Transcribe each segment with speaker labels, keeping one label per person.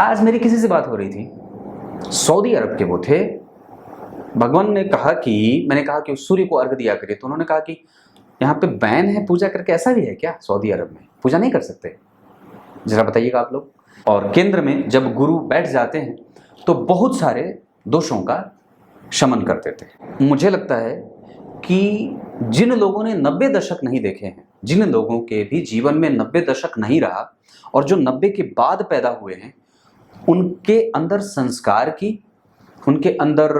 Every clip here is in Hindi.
Speaker 1: आज मेरी किसी से बात हो रही थी, सऊदी अरब के वो थे। भगवान ने कहा कि मैंने कहा कि सूर्य को अर्घ दिया करिए, तो उन्होंने कहा कि यहाँ पे बैन है पूजा करके। ऐसा भी है क्या? सऊदी अरब में पूजा नहीं कर सकते? जरा बताइएगा आप लोग। और केंद्र में जब गुरु बैठ जाते हैं तो बहुत सारे दोषों का शमन कर देते हैं। मुझे लगता है कि जिन लोगों ने 90 दशक नहीं देखे हैं, जिन लोगों के भी जीवन में 90 दशक नहीं रहा और जो 90 के बाद पैदा हुए हैं, उनके अंदर संस्कार की, उनके अंदर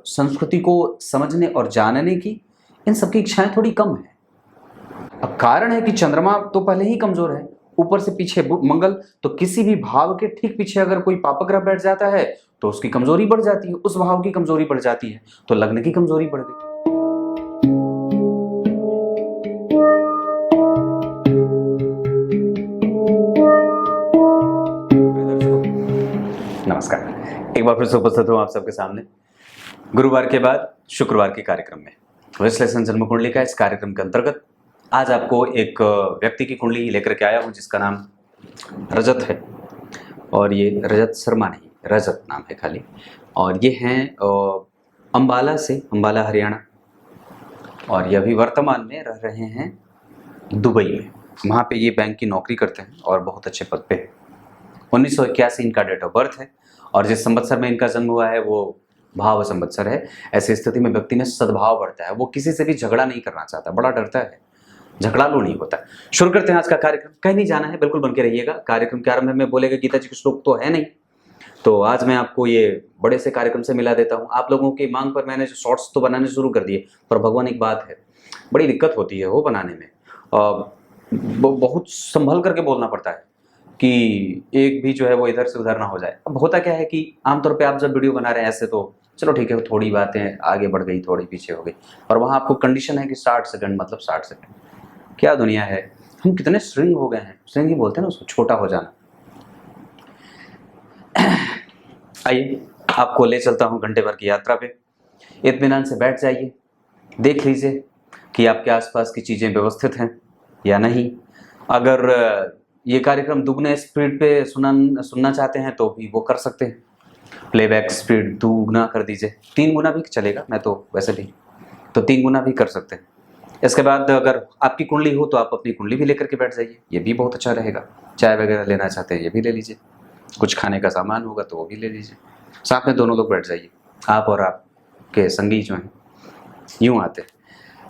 Speaker 1: संस्कृति को समझने और जानने की, इन सबकी इच्छाएं थोड़ी कम है। अब कारण है कि चंद्रमा तो पहले ही कमजोर है, ऊपर से पीछे मंगल, तो किसी भी भाव के ठीक पीछे अगर कोई पापग्रह बैठ जाता है तो उसकी कमजोरी बढ़ जाती है, उस भाव की कमजोरी बढ़ जाती है, तो लग्न की कमजोरी बढ़ गई। नमस्कार, एक बार फिर से उपस्थित हूं आप सबके सामने गुरुवार के बाद शुक्रवार के कार्यक्रम में विश्लेषण जन्म कुंडली का। इस कार्यक्रम के अंतर्गत आज आपको एक व्यक्ति की कुंडली लेकर के आया हूं जिसका नाम रजत है, और ये रजत शर्मा नहीं, रजत नाम है खाली। और ये हैं अंबाला से, अंबाला हरियाणा, और ये अभी वर्तमान में रह रहे हैं दुबई में। वहाँ पे ये बैंक की नौकरी करते हैं और बहुत अच्छे पद पे है। 1981 इनका डेट ऑफ बर्थ है, और जिस संवत्सर में इनका जन्म हुआ है वो भाव संवत्सर है। ऐसी स्थिति में व्यक्ति में सद्भाव बढ़ता है, वो किसी से भी झगड़ा नहीं करना चाहता, बड़ा डरता है, झगड़ालू नहीं होता। शुरू करते हैं आज का कार्यक्रम। कहीं नहीं जाना है, बिल्कुल बन के रहिएगा। कार्यक्रम के आरंभ में बोलेगा गीता जी के श्लोक तो है नहीं, तो आज मैं आपको ये बड़े से कार्यक्रम से मिला देता हूँ। आप लोगों की मांग पर मैंने शॉर्ट्स तो बनाने शुरू कर दिए, पर भगवान एक बात है, बड़ी दिक्कत होती है वो बनाने में। बहुत संभल करके बोलना पड़ता है कि एक भी जो है वो इधर से उधर ना हो जाए। अब होता क्या है कि आमतौर पे आप जब वीडियो बना रहे हैं ऐसे तो चलो ठीक है, थोड़ी बातें आगे बढ़ गई, थोड़ी पीछे हो गई, और वहाँ आपको कंडीशन है कि 60 सेकंड मतलब 60 सेकंड। क्या दुनिया है, हम कितने श्रृंग हो गए हैं, श्रृंग ही बोलते हैं ना उसको, छोटा हो जाना। आइए आपको ले चलता हूँ घंटे भर की यात्रा पे। इत्मीनान से बैठ जाइए, देख लीजिए कि आपके आसपास की चीज़ें व्यवस्थित हैं या नहीं। अगर ये कार्यक्रम दुगने स्पीड पे सुनना चाहते हैं तो भी वो कर सकते हैं, प्लेबैक स्पीड दुगना कर दीजिए, 3 गुना भी चलेगा, मैं तो वैसे भी तो 3 गुना भी कर सकते हैं। इसके बाद अगर आपकी कुंडली हो तो आप अपनी कुंडली भी लेकर के बैठ जाइए, ये भी बहुत अच्छा रहेगा। चाय वगैरह लेना चाहते हैं ये भी ले लीजिए, कुछ खाने का सामान होगा तो वो भी ले लीजिए, साथ में दोनों लोग बैठ जाइए, आप और आपके संगी जो हैं यूँ आते हैं।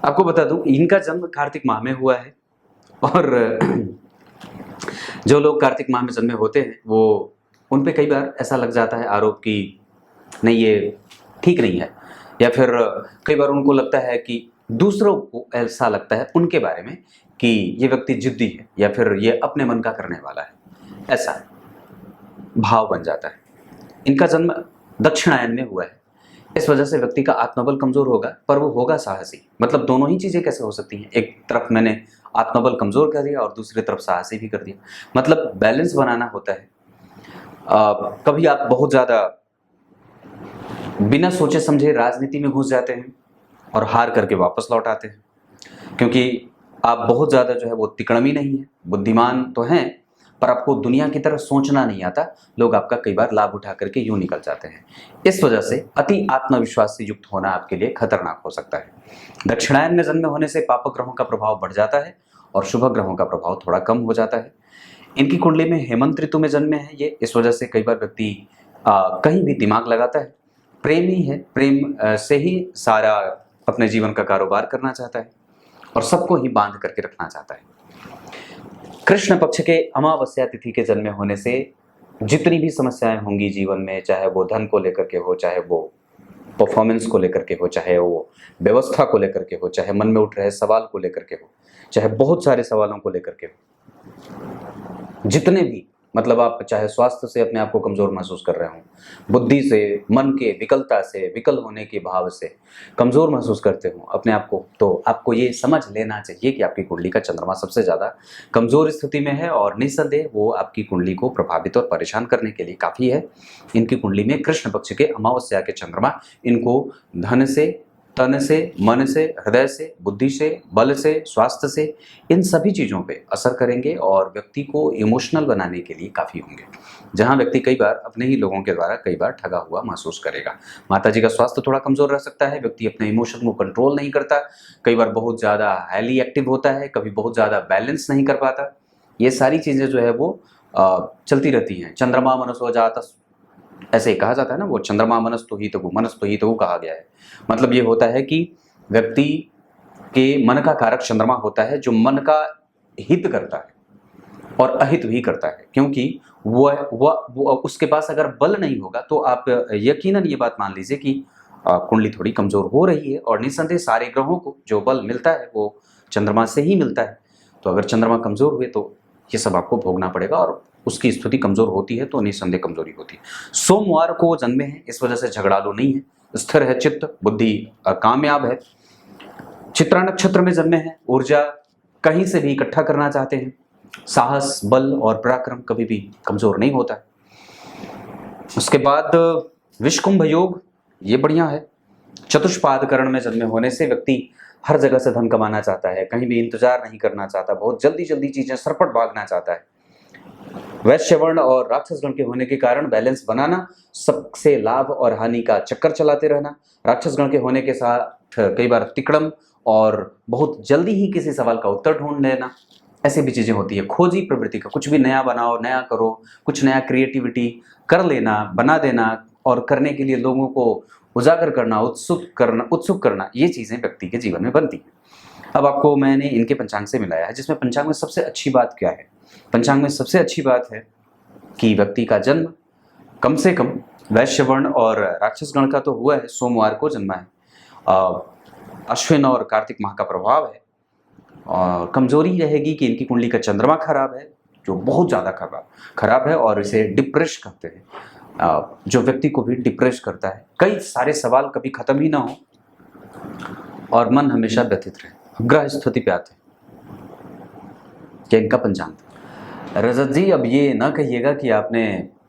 Speaker 1: आपको बता दूं इनका जन्म कार्तिक माह में हुआ है, और जो लोग कार्तिक माह में जन्मे होते हैं वो उन पे कई बार ऐसा लग जाता है आरोप कि नहीं ये ठीक नहीं है, या फिर कई बार उनको लगता है कि दूसरों को ऐसा लगता है उनके बारे में कि ये व्यक्ति जिद्दी है या फिर ये अपने मन का करने वाला है, ऐसा भाव बन जाता है। इनका जन्म दक्षिणायन में हुआ है, इस वजह से व्यक्ति का आत्मबल कमजोर होगा, पर वो होगा साहसी। मतलब दोनों ही चीजें कैसे हो सकती हैं, एक तरफ मैंने आत्मबल कमजोर कर दिया और दूसरी तरफ साहसी भी कर दिया, मतलब बैलेंस बनाना होता है। कभी आप बहुत ज्यादा बिना सोचे समझे राजनीति में घुस जाते हैं और हार करके वापस लौट आते हैं, क्योंकि आप बहुत ज्यादा जो है वो तिकड़मी नहीं है, बुद्धिमान तो हैं, पर आपको दुनिया की तरह सोचना नहीं आता। लोग आपका कई बार लाभ उठा करके यूं निकल जाते हैं। इस वजह से अति आत्मविश्वास से युक्त होना आपके लिए खतरनाक हो सकता है। दक्षिणायन में जन्म होने से पाप ग्रहों का प्रभाव बढ़ जाता है और शुभ ग्रहों का प्रभाव थोड़ा कम हो जाता है। इनकी कुंडली में हेमंत ऋतु में जन्मे हैं ये, इस वजह से कई बार व्यक्ति कहीं भी दिमाग लगाता है, प्रेमी है, प्रेम से ही सारा अपने जीवन का कारोबार करना चाहता है और सबको ही बांध करके रखना चाहता है। कृष्ण पक्ष के अमावस्या तिथि के जन्मे होने से जितनी भी समस्याएं होंगी जीवन में, चाहे वो धन को लेकर के हो, चाहे वो परफॉर्मेंस को लेकर के हो, चाहे वो व्यवस्था को लेकर के हो, चाहे मन में उठ रहे सवाल को लेकर के हो, चाहे बहुत सारे सवालों को लेकर के हो, जितने भी, मतलब आप चाहे स्वास्थ्य से अपने आप को कमजोर महसूस कर रहे हो, बुद्धि से, मन के विकलता से, विकल होने के भाव से कमजोर महसूस करते हो अपने आप को, तो आपको ये समझ लेना चाहिए कि आपकी कुंडली का चंद्रमा सबसे ज्यादा कमजोर स्थिति में है, और निस्संदेह वो आपकी कुंडली को प्रभावित और परेशान करने के लिए काफी है। इनकी कुंडली में कृष्ण पक्ष के अमावस्या के चंद्रमा इनको धन से, तन से, मन से, हृदय से, बुद्धि से, बल से, स्वास्थ्य से, इन सभी चीज़ों पे असर करेंगे और व्यक्ति को इमोशनल बनाने के लिए काफ़ी होंगे। जहाँ व्यक्ति कई बार अपने ही लोगों के द्वारा कई बार ठगा हुआ महसूस करेगा। माता जी का स्वास्थ्य थोड़ा कमज़ोर रह सकता है, व्यक्ति अपने इमोशन को कंट्रोल नहीं करता, कई बार बहुत ज़्यादा हाईली एक्टिव होता है, कभी बहुत ज़्यादा बैलेंस नहीं कर पाता। ये सारी चीज़ें जो है वो चलती रहती हैं। चंद्रमा मनसो जात, ऐसे ही कहा जाता है ना, वो चंद्रमा मनस्तु हितगु, मनस्तु हितगु कहा गया है। मतलब ये होता है कि व्यक्ति के मन का कारक चंद्रमा होता है, जो मन का हित करता है और अहित भी करता है, क्योंकि वो उसके पास अगर बल नहीं होगा तो आप यकीनन ये बात मान लीजिए कि कुंडली थोड़ी कमजोर हो रही है। और निस्संदेह सारे ग्रहों को जो बल मिलता है वो चंद्रमा से ही मिलता है। तो अगर चंद्रमा कमजोर हुए तो ये सब आपको भोगना पड़ेगा, और उसकी स्थिति कमजोर होती है तो निस्संदेह कमजोरी होती है। सोमवार को जन्मे हैं, इस वजह से झगड़ालू नहीं है, स्थिर है चित्त, बुद्धि कामयाब है। चित्रा नक्षत्र में जन्मे हैं, ऊर्जा कहीं से भी इकट्ठा करना चाहते हैं, साहस, बल और पराक्रम कभी भी कमजोर नहीं होता है। उसके बाद विषकुंभ योग, ये बढ़िया है। चतुष्पाद करण में जन्मे होने से व्यक्ति हर जगह से धन कमाना चाहता है, कहीं भी इंतजार नहीं करना चाहता, बहुत जल्दी जल्दी चीजें सरपट भागना चाहता है। वैश्य वर्ण और राक्षस गण के होने के कारण बैलेंस बनाना, सबसे लाभ और हानि का चक्कर चलाते रहना, राक्षस गण के होने के साथ कई बार तिकड़म और बहुत जल्दी ही किसी सवाल का उत्तर ढूंढ लेना, ऐसी भी चीजें होती है। खोजी प्रवृत्ति का, कुछ भी नया बनाओ, नया करो, कुछ नया क्रिएटिविटी कर लेना, बना देना और करने के लिए लोगों को उजागर करना, उत्सुक करना, ये चीजें व्यक्ति के जीवन में बनती हैं। अब आपको मैंने इनके पंचांग से मिलाया है, जिसमें पंचांग में सबसे अच्छी बात क्या है? पंचांग में सबसे अच्छी बात है कि व्यक्ति का जन्म कम से कम वैश्य वर्ण और राक्षस गण का तो हुआ है, सोमवार को जन्मा है, अश्विन और कार्तिक माह का प्रभाव है। और कमजोरी रहेगी कि इनकी कुंडली का चंद्रमा खराब है, जो बहुत ज़्यादा खराब है, और इसे डिप्रेस करते हैं, जो व्यक्ति को भी डिप्रेस करता है। कई सारे सवाल कभी खत्म ही ना हो और मन हमेशा व्यथित रहे। ग्रह स्थिति पे आते हैं, क्या इनका पंचांग था। रजत जी, अब ये ना कहिएगा कि आपने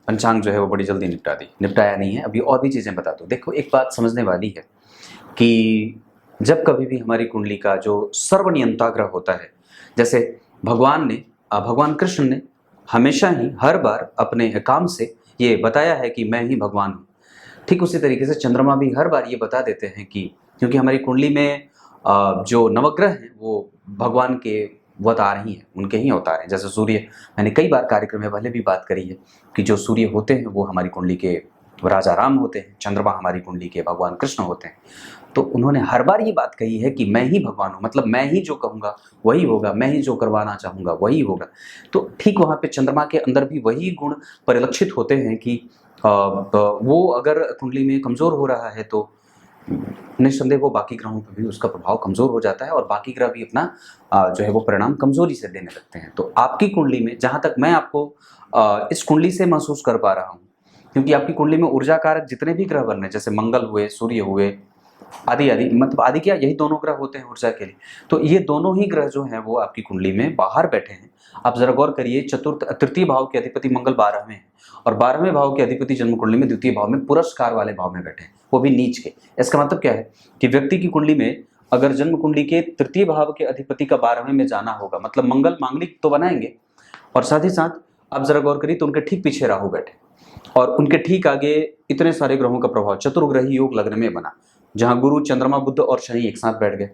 Speaker 1: पंचांग जो है वो बड़ी जल्दी निपटाया नहीं है, अभी और भी चीज़ें बता दो। देखो, एक बात समझने वाली है कि जब कभी भी हमारी कुंडली का जो सर्वनियंता ग्रह होता है, जैसे भगवान कृष्ण ने हमेशा ही हर बार अपने काम से ये बताया है कि मैं ही भगवान हूँ, ठीक उसी तरीके से चंद्रमा भी हर बार ये बता देते हैं कि क्योंकि हमारी कुंडली में जो नवग्रह हैं वो भगवान के अवतार ही हैं, उनके ही अवतार हैं। जैसे सूर्य, मैंने कई बार कार्यक्रम में पहले भी बात करी है कि जो सूर्य होते हैं वो हमारी कुंडली के राजा राम होते हैं, चंद्रमा हमारी कुंडली के भगवान कृष्ण होते हैं। तो उन्होंने हर बार ये बात कही है कि मैं ही भगवान हूँ, मतलब मैं ही जो कहूँगा वही होगा, मैं ही जो करवाना चाहूँगा वही होगा। तो ठीक वहाँ पे चंद्रमा के अंदर भी वही गुण परिलक्षित होते हैं कि वो अगर कुंडली में कमज़ोर हो रहा है तो निस्संदेह वो बाकी ग्रहों पर भी उसका प्रभाव कमज़ोर हो जाता है, और बाकी ग्रह भी अपना जो है वो परिणाम कमज़ोरी से देने लगते हैं। तो आपकी कुंडली में, जहाँ तक मैं आपको इस कुंडली से महसूस कर पा रहा हूँ, क्योंकि आपकी कुंडली में ऊर्जा कारक जितने भी ग्रह बन रहे हैं, जैसे मंगल हुए, सूर्य हुए, आदि मतलब आदि क्या, यही दोनों ग्रह होते हैं ऊर्जा के लिए। तो ये दोनों ही ग्रह जो हैं वो आपकी कुंडली में बाहर बैठे हैं। आप जरा गौर करिए, तृतीय भाव के अधिपति मंगल 12वें हैं, और 12वें भाव के अधिपति जन्म कुंडली में द्वितीय भाव में पुरस्कार वाले भाव में बैठे हैं, वो भी नीच के। इसका मतलब क्या है कि व्यक्ति की कुंडली में अगर जन्म कुंडली के तृतीय भाव के अधिपति का 12वें में जाना होगा, मतलब मंगल मांगलिक तो बनाएंगे, और साथ ही साथ आप जरा गौर करिए तो उनके ठीक पीछे राहु बैठे, और उनके ठीक आगे इतने सारे ग्रहों का प्रभाव चतुर्ग्रही योग लग्न में बना, जहां गुरु, चंद्रमा, बुध और शनि एक साथ बैठ गए।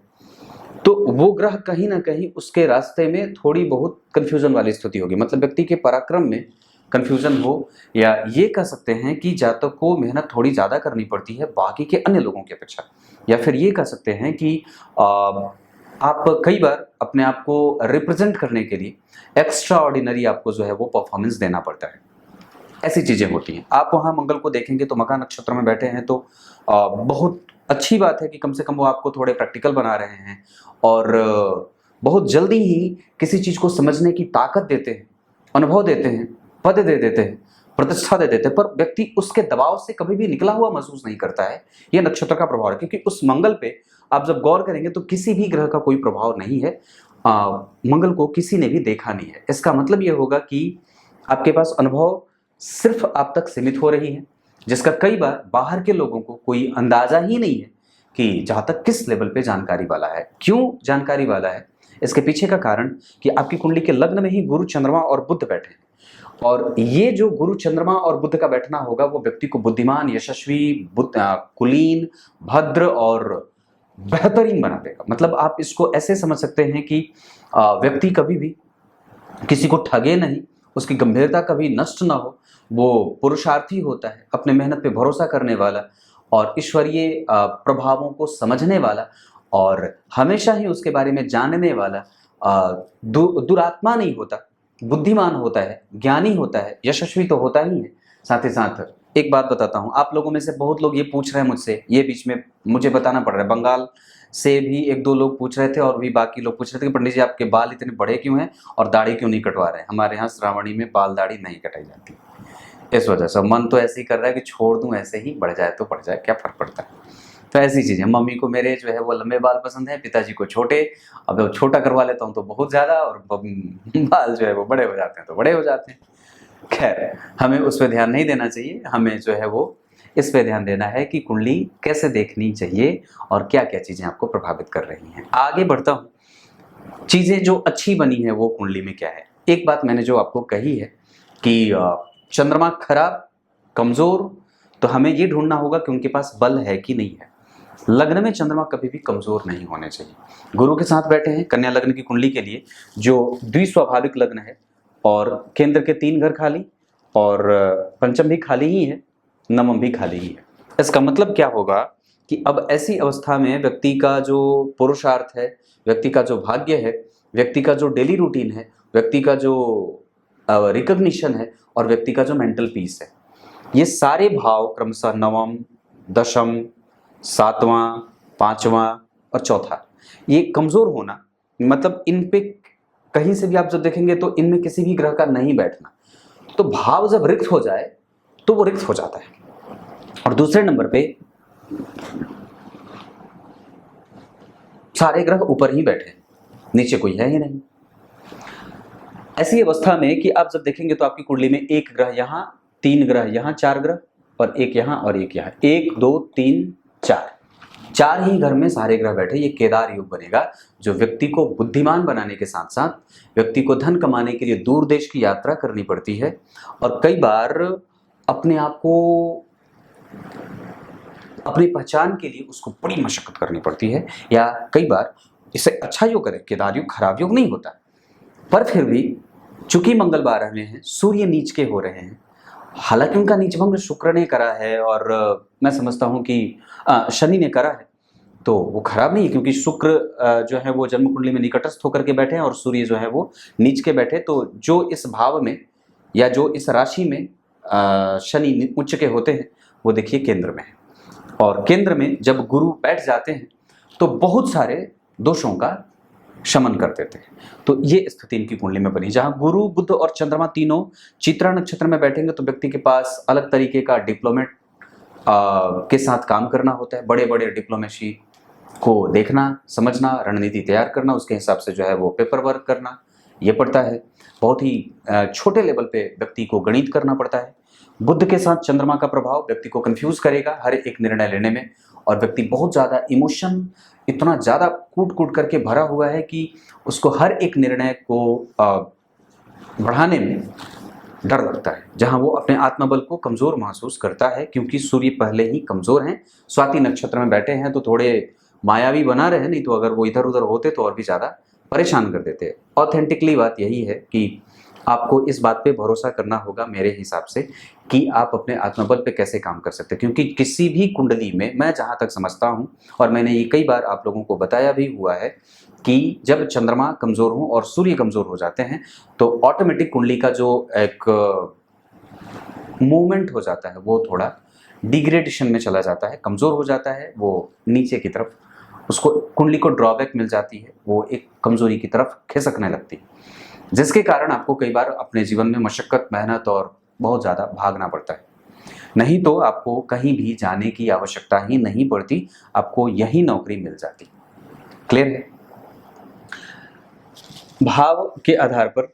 Speaker 1: तो वो ग्रह कहीं ना कहीं उसके रास्ते में थोड़ी बहुत कंफ्यूजन वाली स्थिति होगी, मतलब व्यक्ति के पराक्रम में कंफ्यूजन हो, या ये कह सकते हैं कि जातक को मेहनत थोड़ी ज़्यादा करनी पड़ती है बाकी के अन्य लोगों की अपेक्षा, या फिर ये कह सकते हैं कि आप कई बार अपने आप को रिप्रेजेंट करने के लिए एक्स्ट्रा ऑर्डिनरी आपको जो है वो परफॉर्मेंस देना पड़ता है। ऐसी चीज़ें होती हैं। आप वहाँ मंगल को देखेंगे तो मकर नक्षत्र में बैठे हैं, तो बहुत अच्छी बात है कि कम से कम वो आपको थोड़े प्रैक्टिकल बना रहे हैं, और बहुत जल्दी ही किसी चीज़ को समझने की ताकत देते हैं, अनुभव देते हैं, पद दे देते हैं, प्रतिष्ठा दे देते हैं, पर व्यक्ति उसके दबाव से कभी भी निकला हुआ महसूस नहीं करता है। यह नक्षत्र का प्रभाव है, क्योंकि उस मंगल पे आप जब गौर करेंगे तो किसी भी ग्रह का कोई प्रभाव नहीं है। मंगल को किसी ने भी देखा नहीं है। इसका मतलब ये होगा कि आपके पास अनुभव सिर्फ आप तक सीमित हो रही है, जिसका कई बार बाहर के लोगों को कोई अंदाजा ही नहीं है कि जहाँ तक किस लेवल पे जानकारी वाला है। क्यों जानकारी वाला है, इसके पीछे का कारण कि आपकी कुंडली के लग्न में ही गुरु, चंद्रमा और बुध बैठे हैं, और ये जो गुरु, चंद्रमा और बुध का बैठना होगा वो व्यक्ति को बुद्धिमान, यशस्वी, कुलीन, भद्र और बेहतरीन बना देगा। मतलब आप इसको ऐसे समझ सकते हैं कि व्यक्ति कभी भी किसी को ठगे नहीं, उसकी गंभीरता कभी नष्ट ना हो, वो पुरुषार्थी होता है, अपने मेहनत पे भरोसा करने वाला और ईश्वरीय प्रभावों को समझने वाला और हमेशा ही उसके बारे में जानने वाला, दुरात्मा नहीं होता, बुद्धिमान होता है, ज्ञानी होता है, यशस्वी तो होता ही है। साथ ही साथ एक बात बताता हूँ, आप लोगों में से बहुत लोग ये पूछ रहे हैं मुझसे, ये बीच में मुझे बताना पड़ रहा है, बंगाल से भी एक दो लोग पूछ रहे थे और भी बाकी लोग पूछ रहे थे कि पंडित जी आपके बाल इतने बड़े क्यों हैं और दाढ़ी क्यों नहीं कटवा रहे हैं। हमारे यहाँ श्रावणी में बाल दाढ़ी नहीं कटाई जाती, इस वजह से। मन तो ऐसे ही कर रहा है कि छोड़ दूं, ऐसे ही बढ़ जाए तो बढ़ जाए, क्या फर्क पड़ता है। तो ऐसी चीज़ है। मम्मी को मेरे जो है वो लंबे बाल पसंद है, पिताजी को छोटे। अब छोटा करवा लेता हूँ तो बहुत ज़्यादा, और बाल जो है वो बड़े हो जाते हैं तो बड़े हो जाते हैं। खैर, हमें उस पर ध्यान नहीं देना चाहिए, हमें जो है वो इस पे ध्यान देना है कि कुंडली कैसे देखनी चाहिए और क्या क्या चीज़ें आपको प्रभावित कर रही हैं। आगे बढ़ता हूँ, चीज़ें जो अच्छी बनी है वो कुंडली में क्या है। एक बात मैंने जो आपको कही है कि चंद्रमा खराब, कमज़ोर, तो हमें ये ढूंढना होगा कि उनके पास बल है कि नहीं है। लग्न में चंद्रमा कभी भी कमज़ोर नहीं होने चाहिए। गुरु के साथ बैठे हैं कन्या लग्न की कुंडली के लिए, जो द्विस्वाभाविक लग्न है और केंद्र के 3 घर खाली और पंचम भी खाली ही है, नवम भी खाली ही है। इसका मतलब क्या होगा कि अब ऐसी अवस्था में व्यक्ति का जो पुरुषार्थ है, व्यक्ति का जो भाग्य है, व्यक्ति का जो डेली रूटीन है, व्यक्ति का जो रिकग्निशन है और व्यक्ति का जो मेंटल पीस है, ये सारे भाव क्रमशः नवम, दशम, 7वां, 5वां और चौथा, ये कमज़ोर होना, मतलब इन पे कहीं से भी आप जब देखेंगे तो इनमें किसी भी ग्रह का नहीं बैठना, तो भाव जब रिक्त हो जाए तो वो रिक्त हो जाता है। और दूसरे नंबर पे सारे ग्रह ऊपर ही बैठे, नीचे कोई है ही नहीं। ऐसी अवस्था में कि आप जब देखेंगे तो आपकी कुंडली में एक ग्रह यहाँ, 3 ग्रह यहाँ, 4 ग्रह और एक यहाँ और एक यहाँ, 1 2 3 4 ही घर में सारे ग्रह बैठे, ये केदार योग बनेगा, जो व्यक्ति को बुद्धिमान बनाने के साथ साथ व्यक्ति को धन कमाने के लिए दूर देश की यात्रा करनी पड़ती है और कई बार अपने आप को, अपनी पहचान के लिए उसको बड़ी मशक्कत करनी पड़ती है। या कई बार इसे अच्छा योग करे, केदार योग खराब योग नहीं होता, पर फिर भी चूंकि मंगल 12 में है, सूर्य नीच के हो रहे हैं, हालांकि उनका नीचभंग शुक्र ने करा है और मैं समझता हूं कि शनि ने करा है, तो वो खराब नहीं है, क्योंकि शुक्र जो है वो जन्म कुंडली में निकटस्थ होकर के बैठे हैं और सूर्य जो है वो नीच के बैठे। तो जो इस भाव में या जो इस राशि में शनि उच्च के होते हैं वो देखिए केंद्र में है, और केंद्र में जब गुरु बैठ जाते हैं तो बहुत सारे दोषों का शमन कर देते हैं। तो ये स्थिति इनकी कुंडली में बनी, जहां गुरु, बुध और चंद्रमा तीनों चित्रा नक्षत्र में बैठेंगे तो व्यक्ति के पास अलग तरीके का डिप्लोमेट के साथ काम करना होता है, बड़े बड़े डिप्लोमेसी को देखना, समझना, रणनीति तैयार करना, उसके हिसाब से जो है वो पेपर वर्क करना ये पड़ता है। बहुत ही छोटे लेवल पे व्यक्ति को गणित करना पड़ता है। बुध के साथ चंद्रमा का प्रभाव व्यक्ति को कंफ्यूज करेगा हर एक निर्णय लेने में, और व्यक्ति बहुत ज़्यादा इमोशन, इतना ज़्यादा कूट कूट करके भरा हुआ है कि उसको हर एक निर्णय को बढ़ाने में डर लगता है, जहां वो अपने आत्मबल को कमज़ोर महसूस करता है, क्योंकि सूर्य पहले ही कमज़ोर हैं, स्वाति नक्षत्र में बैठे हैं तो थोड़े मायावी बना रहे हैं, नहीं तो अगर वो इधर उधर होते तो और भी ज़्यादा परेशान कर देते। ऑथेंटिकली बात यही है कि आपको इस बात पे भरोसा करना होगा मेरे हिसाब से कि आप अपने आत्मबल पे कैसे काम कर सकते हैं, क्योंकि किसी भी कुंडली में मैं जहाँ तक समझता हूँ, और मैंने ये कई बार आप लोगों को बताया भी हुआ है कि जब चंद्रमा कमज़ोर हो और सूर्य कमज़ोर हो जाते हैं तो ऑटोमेटिक कुंडली का जो एक मूवमेंट हो जाता है वो थोड़ा डिग्रेडेशन में चला जाता है, कमज़ोर हो जाता है, वो नीचे की तरफ, उसको कुंडली को ड्रॉबैक मिल जाती है, वो एक कमज़ोरी की तरफ खिसकने लगती है, जिसके कारण आपको कई बार अपने जीवन में मशक्कत, मेहनत और बहुत ज़्यादा भागना पड़ता है। नहीं तो आपको कहीं भी जाने की आवश्यकता ही नहीं पड़ती, आपको यही नौकरी मिल जाती। क्लियर है? भाव के आधार पर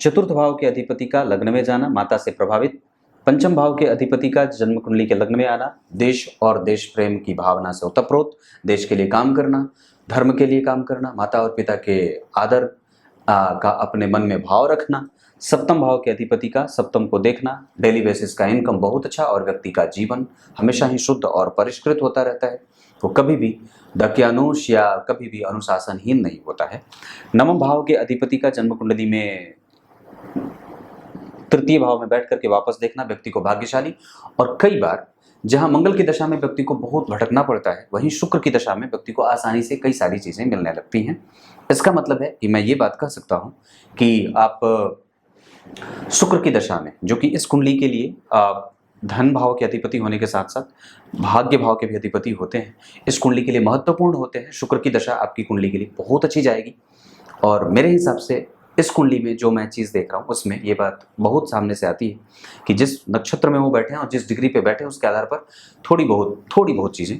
Speaker 1: चतुर्थ भाव के अधिपति का लग्न में जाना, माता से प्रभावित, पंचम भाव के अधिपति का जन्म कुंडली के लग्न में आना, देश और देश प्रेम की भावना से ओतप्रोत, देश के लिए काम करना, धर्म के लिए काम करना, माता और पिता के आदर का अपने मन में भाव रखना, सप्तम भाव के अधिपति का सप्तम को देखना, डेली बेसिस का इनकम बहुत अच्छा और व्यक्ति का जीवन हमेशा ही शुद्ध और परिष्कृत होता रहता है। वो कभी भी दक्यानुष या कभी भी अनुशासनहीन नहीं होता है। नवम भाव के अधिपति का जन्म कुंडली में तृतीय भाव में बैठ करके वापस देखना व्यक्ति को भाग्यशाली, और कई बार जहां मंगल की दशा में व्यक्ति को बहुत भटकना पड़ता है, वहीं शुक्र की दशा में व्यक्ति को आसानी से कई सारी चीजें मिलने लगती हैं। इसका मतलब है कि मैं ये बात कह सकता हूं कि आप शुक्र की दशा में, जो कि इस कुंडली के लिए धन भाव के अधिपति होने के साथ साथ भाग्य भाव के भी अधिपति होते हैं, इस कुंडली के लिए महत्वपूर्ण होते हैं। शुक्र की दशा आपकी कुंडली के लिए बहुत अच्छी जाएगी, और मेरे हिसाब से इस कुंडली में जो मैं चीज़ देख रहा हूँ उसमें ये बात बहुत सामने से आती है कि जिस नक्षत्र में वो बैठे हैं और जिस डिग्री पे बैठे हैं उसके आधार पर थोड़ी बहुत चीज़ें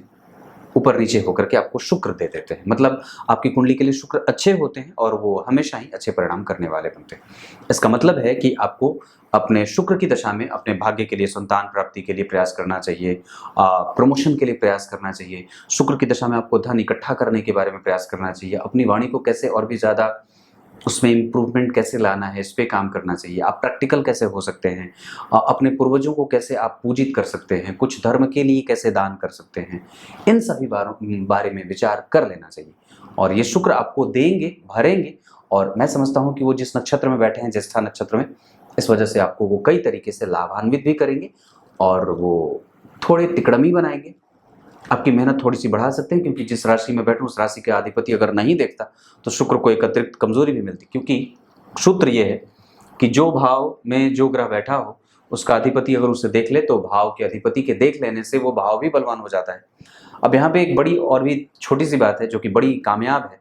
Speaker 1: ऊपर नीचे होकर के आपको शुक्र दे देते हैं। मतलब आपकी कुंडली के लिए शुक्र अच्छे होते हैं और वो हमेशा ही अच्छे परिणाम करने वाले बनते हैं। इसका मतलब है कि आपको अपने शुक्र की दशा में अपने भाग्य के लिए, संतान प्राप्ति के लिए प्रयास करना चाहिए, प्रमोशन के लिए प्रयास करना चाहिए। शुक्र की दशा में आपको धन इकट्ठा करने के बारे में प्रयास करना चाहिए, अपनी वाणी को कैसे और भी ज़्यादा उसमें इम्प्रूवमेंट कैसे लाना है, इस पे काम करना चाहिए। आप प्रैक्टिकल कैसे हो सकते हैं, अपने पूर्वजों को कैसे आप पूजित कर सकते हैं, कुछ धर्म के लिए कैसे दान कर सकते हैं, इन सभी बारे में विचार कर लेना चाहिए। और ये शुक्र आपको देंगे, भरेंगे, और मैं समझता हूँ कि वो जिस नक्षत्र में बैठे हैं, ज्येष्ठा नक्षत्र में, इस वजह से आपको वो कई तरीके से लाभान्वित भी करेंगे और वो थोड़े तिकड़मी बनाएंगे। आपकी मेहनत थोड़ी सी बढ़ा सकते हैं, क्योंकि जिस राशि में बैठे उस राशि के अधिपति अगर नहीं देखता तो शुक्र को एक अतिरिक्त कमजोरी भी मिलती, क्योंकि सूत्र ये है कि जो भाव में जो ग्रह बैठा हो उसका अधिपति अगर उसे देख ले तो भाव के अधिपति के देख लेने से वो भाव भी बलवान हो जाता है। अब यहाँ पे एक बड़ी और भी छोटी सी बात है जो कि बड़ी कामयाब है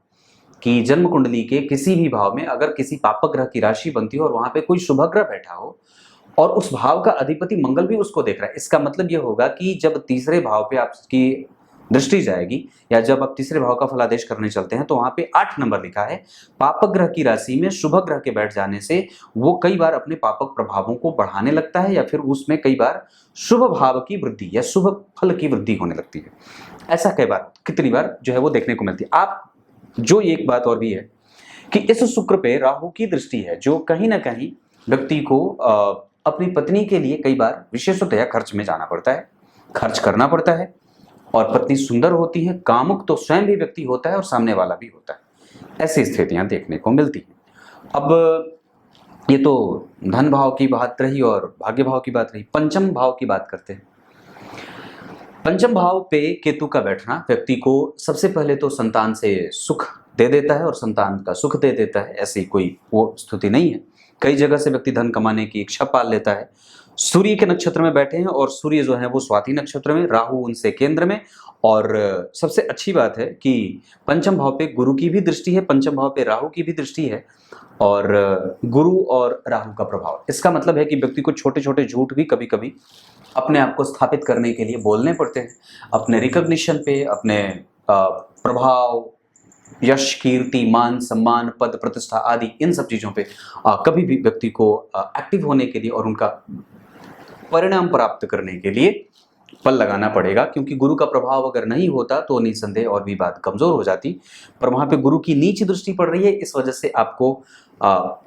Speaker 1: कि जन्म कुंडली के किसी भी भाव में अगर किसी पापक ग्रह की राशि बनती हो और वहां पे कोई शुभ ग्रह बैठा हो और उस भाव का अधिपति मंगल भी उसको देख रहा है, इसका मतलब यह होगा कि जब तीसरे भाव पे आपकी दृष्टि जाएगी या जब आप तीसरे भाव का फलादेश करने चलते हैं तो वहां पे 8 नंबर लिखा है। पापक ग्रह की राशि में शुभ ग्रह के बैठ जाने से वो कई बार अपने पापक प्रभावों को बढ़ाने लगता है या फिर उसमें कई बार शुभ भाव की वृद्धि या शुभ फल की वृद्धि होने लगती है। ऐसा कई बार, कितनी बार जो है वो देखने को मिलती है। आप जो एक बात और भी है कि इस शुक्र पे राहु की दृष्टि है, जो कहीं ना कहीं व्यक्ति को अपनी पत्नी के लिए कई बार विशेषतया खर्च में जाना पड़ता है, खर्च करना पड़ता है। और पत्नी सुंदर होती है, कामुक तो स्वयं भी व्यक्ति होता है और सामने वाला भी होता है। ऐसी स्थितियां देखने को मिलती हैं। अब ये तो धन भाव की बात रही और भाग्य भाव की बात रही। पंचम भाव की बात करते हैं। पंचम भाव पे केतु का बैठना व्यक्ति को सबसे पहले तो संतान से सुख दे देता है और संतान का सुख दे देता है, ऐसी कोई वो स्थिति नहीं है। कई जगह से व्यक्ति धन कमाने की इच्छा पाल लेता है। सूर्य के नक्षत्र में बैठे हैं और सूर्य जो है वो स्वाति नक्षत्र में, राहु उनसे केंद्र में, और सबसे अच्छी बात है कि पंचम भाव पे गुरु की भी दृष्टि है, पंचम भाव पे राहु की भी दृष्टि है, और गुरु और राहु का प्रभाव। इसका मतलब है कि व्यक्ति को छोटे छोटे झूठ भी कभी कभी अपने आप को स्थापित करने के लिए बोलने पड़ते हैं, अपने रिकॉग्निशन पे, अपने प्रभाव, यश, कीर्ति, मान, सम्मान, पद, प्रतिष्ठा आदि इन सब चीजों पे कभी भी व्यक्ति को एक्टिव होने के लिए और उनका परिणाम प्राप्त करने के लिए पल लगाना पड़ेगा। क्योंकि गुरु का प्रभाव अगर नहीं होता तो निसंदेह और भी बात कमजोर हो जाती, पर वहां पे गुरु की नीच दृष्टि पड़ रही है। इस वजह से आपको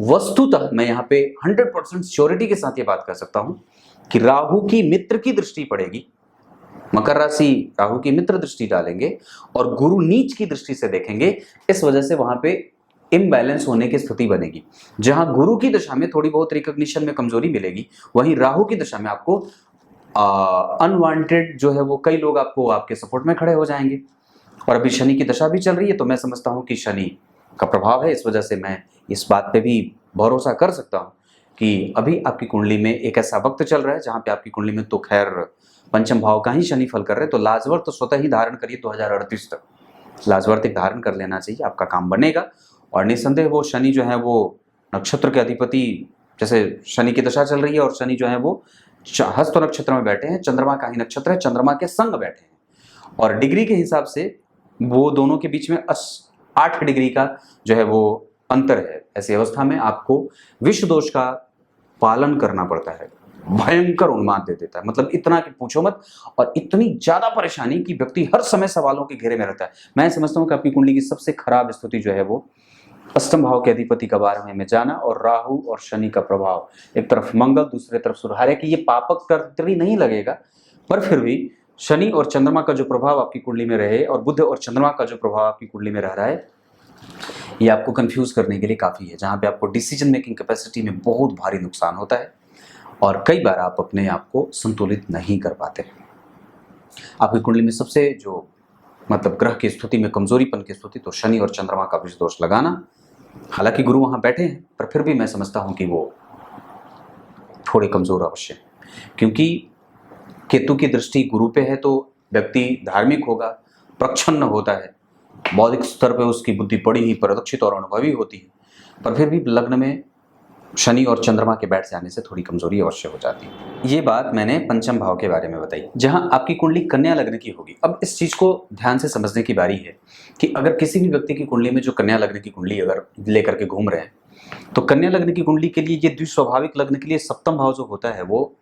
Speaker 1: वस्तुतः मैं यहाँ पे 100% श्योरिटी के साथ ये बात कर सकता हूं कि राहु की मित्र की दृष्टि पड़ेगी। मकर राशि राहु की मित्र दृष्टि डालेंगे और गुरु नीच की दृष्टि से देखेंगे। इस वजह से वहां पे इम्बैलेंस होने की स्थिति बनेगी। जहां गुरु की दशा में थोड़ी बहुत रिकॉग्निशन में कमजोरी मिलेगी, वहीं राहु की दशा में आपको अनवांटेड जो है वो कई लोग आपको आपके सपोर्ट में खड़े हो जाएंगे। और अभी शनि की दशा भी चल रही है, तो मैं समझता हूं कि शनि का प्रभाव है। इस वजह से मैं इस बात पे भी भरोसा कर सकता हूं कि अभी आपकी कुंडली में एक ऐसा वक्त चल रहा है जहां पे आपकी कुंडली में तो खैर पंचम भाव का ही शनि फल कर रहे हैं, तो लाजवर्त तो स्वतः ही धारण करिए। 2038 तक लाजवर्त एक धारण कर लेना चाहिए, आपका काम बनेगा। और निसंदेह वो शनि जो है वो नक्षत्र के अधिपति, जैसे शनि की दशा चल रही है और शनि जो है वो हस्त नक्षत्र में बैठे हैं, चंद्रमा का ही नक्षत्र है, चंद्रमा के संग बैठे हैं, और डिग्री के हिसाब से वो दोनों के बीच में 8 डिग्री का जो है वो अंतर है। ऐसी अवस्था में आपको विष दोष का पालन करना पड़ता है। भयंकर उन्माद दे देता है, मतलब इतना कि पूछो मत। और इतनी ज्यादा परेशानी कि व्यक्ति हर समय सवालों के घेरे में रहता है। मैं समझता हूं कि आपकी कुंडली की सबसे खराब स्थिति जो है वो अष्टम भाव के अधिपति का 12वें में जाना और राहु और शनि का प्रभाव, एक तरफ मंगल दूसरे तरफ सूर्य। हालांकि ये पापक कर्तरी नहीं लगेगा, पर फिर भी शनि और चंद्रमा का जो प्रभाव आपकी कुंडली में रहे और बुध और चंद्रमा का जो प्रभाव आपकी कुंडली में रह रहा है, ये आपको कंफ्यूज करने के लिए काफी है, जहां पे आपको डिसीजन मेकिंग कैपेसिटी में बहुत भारी नुकसान होता है और कई बार आप अपने आप को संतुलित नहीं कर पाते। आपकी कुंडली में सबसे जो मतलब ग्रह की स्थिति में कमजोरीपन की स्थिति तो शनि और चंद्रमा का विष दोष लगाना। हालांकि गुरु वहां बैठे हैं, पर फिर भी मैं समझता हूं कि वो थोड़े कमजोर अवश्य, क्योंकि केतु की दृष्टि गुरु पे है तो व्यक्ति धार्मिक होगा, प्रच्छन्न होता है, बौद्धिक स्तर पे उसकी बुद्धि बड़ी ही परिलक्षित और अनुभवी होती है, पर फिर भी लग्न में शनि और चंद्रमा के बैठ जाने से थोड़ी कमजोरी अवश्य हो जाती है। ये बात मैंने पंचम भाव के बारे में बताई, जहां आपकी कुंडली कन्या लग्न की होगी। अब इस चीज को ध्यान से समझने की बारी है कि अगर किसी भी व्यक्ति की कुंडली में जो कन्या लग्न की कुंडली अगर लेकर के घूम रहे हैं, तो कन्या लग्न की कुंडली के लिए ये द्विस्वाभाविक लग्न के लिए सप्तम भाव जो होता है वो